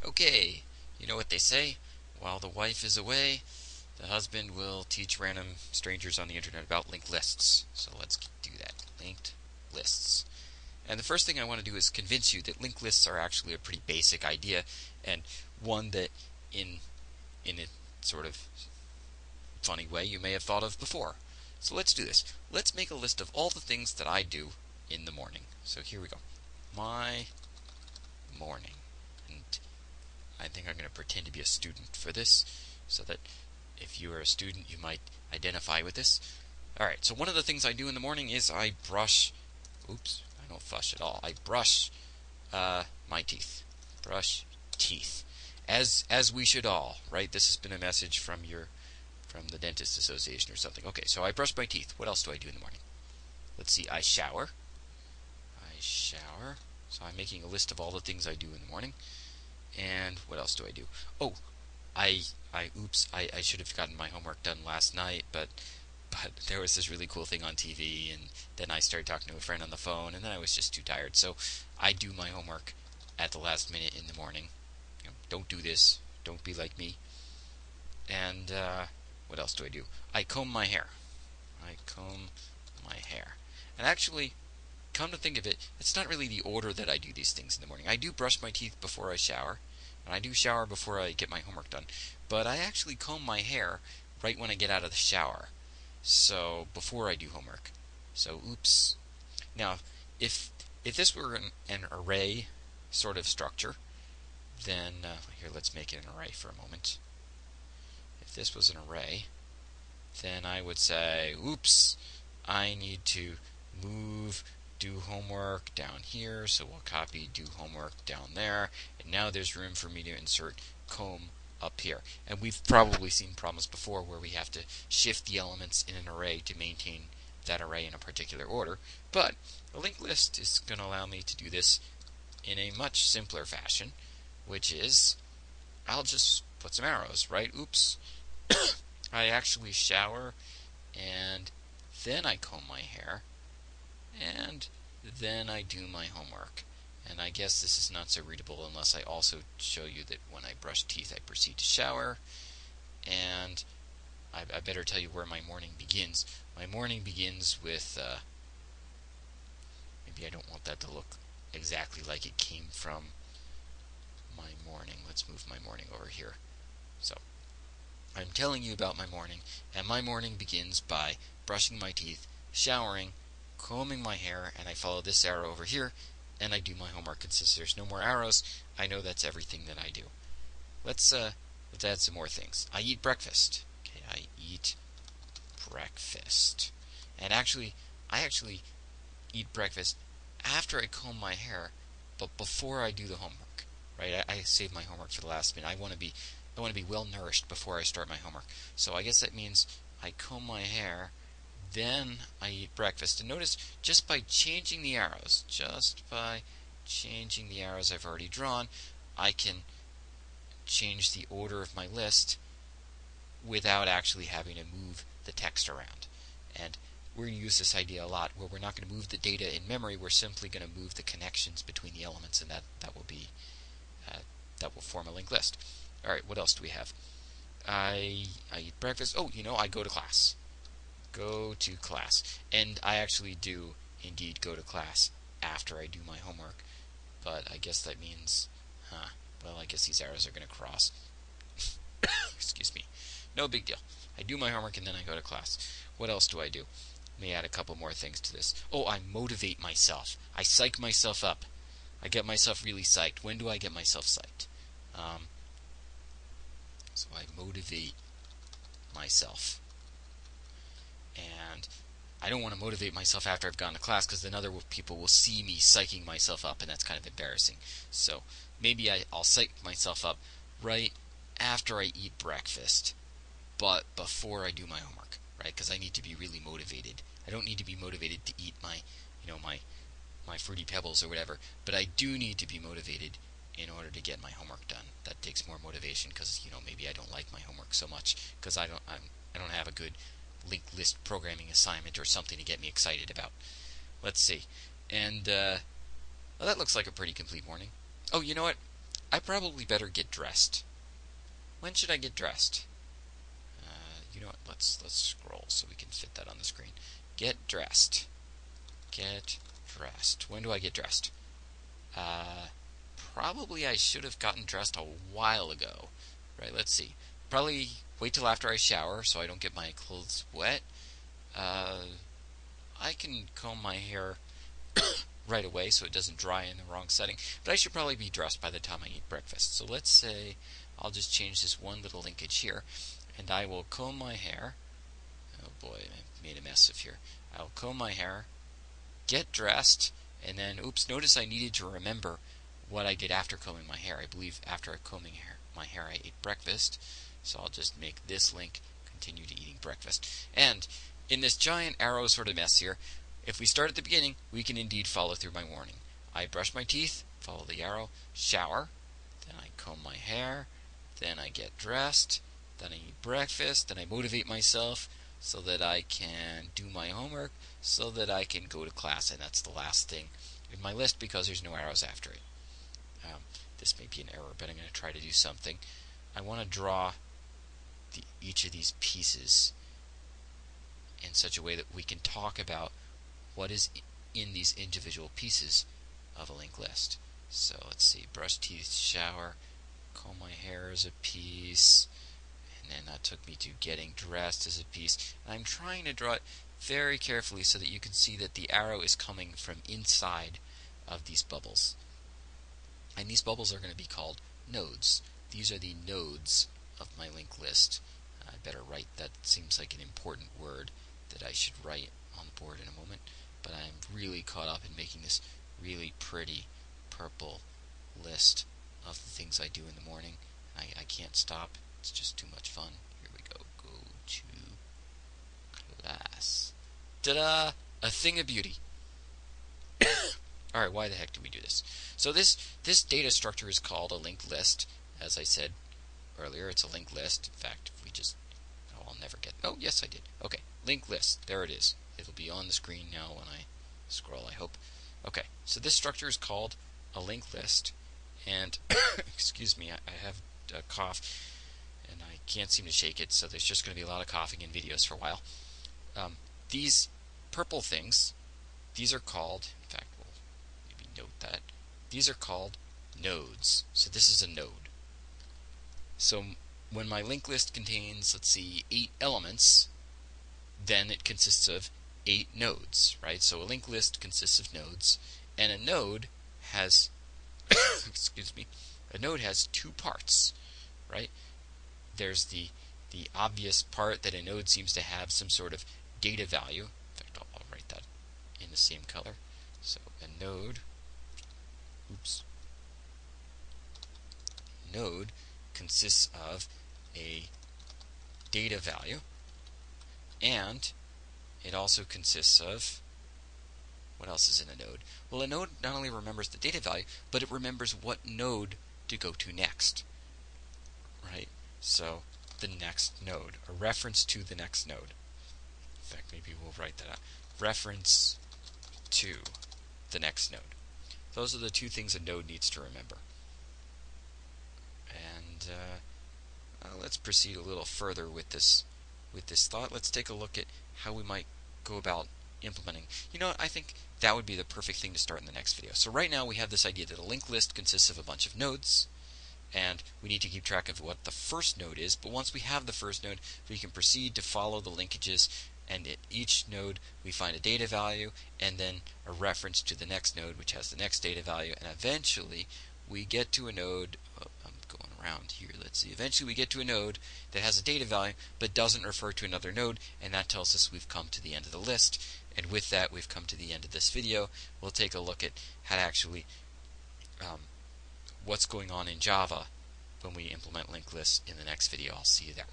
Okay, you know what they say? While the wife is away, the husband will teach random strangers on the internet about linked lists. So let's do that. Linked lists. And the first thing I want to do is convince you that linked lists are actually a pretty basic idea, and one that in a sort of funny way you may have thought of before. So let's do this. Let's make a list of all the things that I do in the morning. So here we go. My morning. And I think I'm going to pretend to be a student for this, so that if you are a student, you might identify with this. Alright, so one of the things I do in the morning is I brush... Oops, I don't fush at all. I brush my teeth. Brush teeth. As we should all, right? This has been a message from the Dentist Association or something. Okay, so I brush my teeth. What else do I do in the morning? Let's see, I shower. So I'm making a list of all the things I do in the morning. And what else do I do? Oh, I should have gotten my homework done last night, but there was this really cool thing on TV, and then I started talking to a friend on the phone, and then I was just too tired. So I do my homework at the last minute in the morning. You know, don't do this. Don't be like me. And what else do I do? I comb my hair. And actually, come to think of it, it's not really the order that I do these things in the morning. I do brush my teeth before I shower, and I do shower before I get my homework done. But I actually comb my hair right when I get out of the shower, so before I do homework. So, oops. Now, if this were an array sort of structure, then here, let's make it an array for a moment. If this was an array, then I would say, oops, I need to move do homework down here, so we'll copy do homework down there, and now there's room for me to insert comb up here. And we've probably seen problems before where we have to shift the elements in an array to maintain that array in a particular order, but a linked list is going to allow me to do this in a much simpler fashion, which is I'll just put some arrows, right? Oops. I actually shower, and then I comb my hair, and then I do my homework. And I guess this is not so readable unless I also show you that when I brush teeth I proceed to shower. And I better tell you where my morning begins. My morning begins with maybe I don't want that to look exactly like it came from my morning. Let's move my morning over here. So I'm telling you about my morning, and my morning begins by brushing my teeth, showering, combing my hair, and I follow this arrow over here, and I do my homework. And since there's no more arrows, I know that's everything that I do. Let's add some more things. I eat breakfast. Okay, I eat breakfast. And I actually eat breakfast after I comb my hair, but before I do the homework. Right? I save my homework for the last minute. I want to be well nourished before I start my homework. So I guess that means I comb my hair, then I eat breakfast. And notice, just by changing the arrows I've already drawn, I can change the order of my list without actually having to move the text around. And we're going to use this idea a lot, where we're not going to move the data in memory, we're simply going to move the connections between the elements, and that will form a linked list. Alright, what else do we have? I eat breakfast. Oh, I go to class. And I actually do indeed go to class after I do my homework. But I guess that means, well, I guess these arrows are going to cross. Excuse me. No big deal. I do my homework and then I go to class. What else do I do? Let me add a couple more things to this. Oh, I motivate myself. I psych myself up. I get myself really psyched. When do I get myself psyched? So I motivate myself. And I don't want to motivate myself after I've gone to class, because then other people will see me psyching myself up, and that's kind of embarrassing. So maybe I'll psych myself up right after I eat breakfast, but before I do my homework, right? Because I need to be really motivated. I don't need to be motivated to eat my Fruity Pebbles or whatever, but I do need to be motivated in order to get my homework done. That takes more motivation, because maybe I don't like my homework so much because I don't have a good linked list programming assignment or something to get me excited about. Let's see. And well, that looks like a pretty complete morning. Oh, you know what? I probably better get dressed. When should I get dressed? You know what? Let's scroll so we can fit that on the screen. Get dressed. Get dressed. When do I get dressed? Probably I should have gotten dressed a while ago. Right, let's see. Probably wait till after I shower so I don't get my clothes wet. I can comb my hair right away so it doesn't dry in the wrong setting, but I should probably be dressed by the time I eat breakfast. So let's say I'll just change this one little linkage here, and I will comb my hair. Oh boy, I made a mess of here. I'll comb my hair, get dressed, and then, oops, notice I needed to remember what I did after combing my hair. I believe after combing my hair I ate breakfast, so I'll just make this link continue to eating breakfast. And in this giant arrow sort of mess here, if we start at the beginning, we can indeed follow through my warning. I brush my teeth, follow the arrow, shower, then I comb my hair, then I get dressed, then I eat breakfast, then I motivate myself so that I can do my homework, so that I can go to class, and that's the last thing in my list because there's no arrows after it. This may be an error, but I'm going to try to do something. I want to draw each of these pieces in such a way that we can talk about what is in these individual pieces of a linked list. So let's see, brush teeth, shower, comb my hair as a piece, and then that took me to getting dressed as a piece. And I'm trying to draw it very carefully so that you can see that the arrow is coming from inside of these bubbles. And these bubbles are going to be called nodes. These are the nodes of my linked list. I better write that. Seems like an important word that I should write on the board in a moment. But I'm really caught up in making this really pretty purple list of the things I do in the morning. I can't stop. It's just too much fun. Here we go. Go to class. Ta-da! A thing of beauty. Alright, why the heck do we do this? So this data structure is called a linked list. As I said earlier, it's a linked list. In fact, if we just... Oh, I'll never get... Oh, yes, I did. Okay, linked list. There it is. It'll be on the screen now when I scroll, I hope. Okay, so this structure is called a linked list. And, excuse me, I have a cough, and I can't seem to shake it, so there's just going to be a lot of coughing in videos for a while. These purple things, these are called... In fact, we'll maybe note that. These are called nodes. So this is a node. So when my linked list contains, let's see, 8 elements, then it consists of 8 nodes, right? So a linked list consists of nodes, and a node has, excuse me, a node has 2 parts, right? There's the obvious part that a node seems to have some sort of data value. In fact, I'll write that in the same color. So a node, node consists of a data value, and it also consists of, what else is in a node? Well, a node not only remembers the data value, but it remembers what node to go to next, right? So the next node, a reference to the next node. In fact, maybe we'll write that out. Reference to the next node. Those are the 2 things a node needs to remember. And let's proceed a little further with this thought. Let's take a look at how we might go about implementing. You know what? I think that would be the perfect thing to start in the next video. So right now we have this idea that a linked list consists of a bunch of nodes, and we need to keep track of what the first node is. But once we have the first node, we can proceed to follow the linkages, and at each node we find a data value and then a reference to the next node, which has the next data value, and eventually we get to a node. I'm going around here. Let's see. Eventually we get to a node that has a data value but doesn't refer to another node, and that tells us we've come to the end of the list. And with that, we've come to the end of this video. We'll take a look at how to actually what's going on in Java when we implement linked lists in the next video. I'll see you there.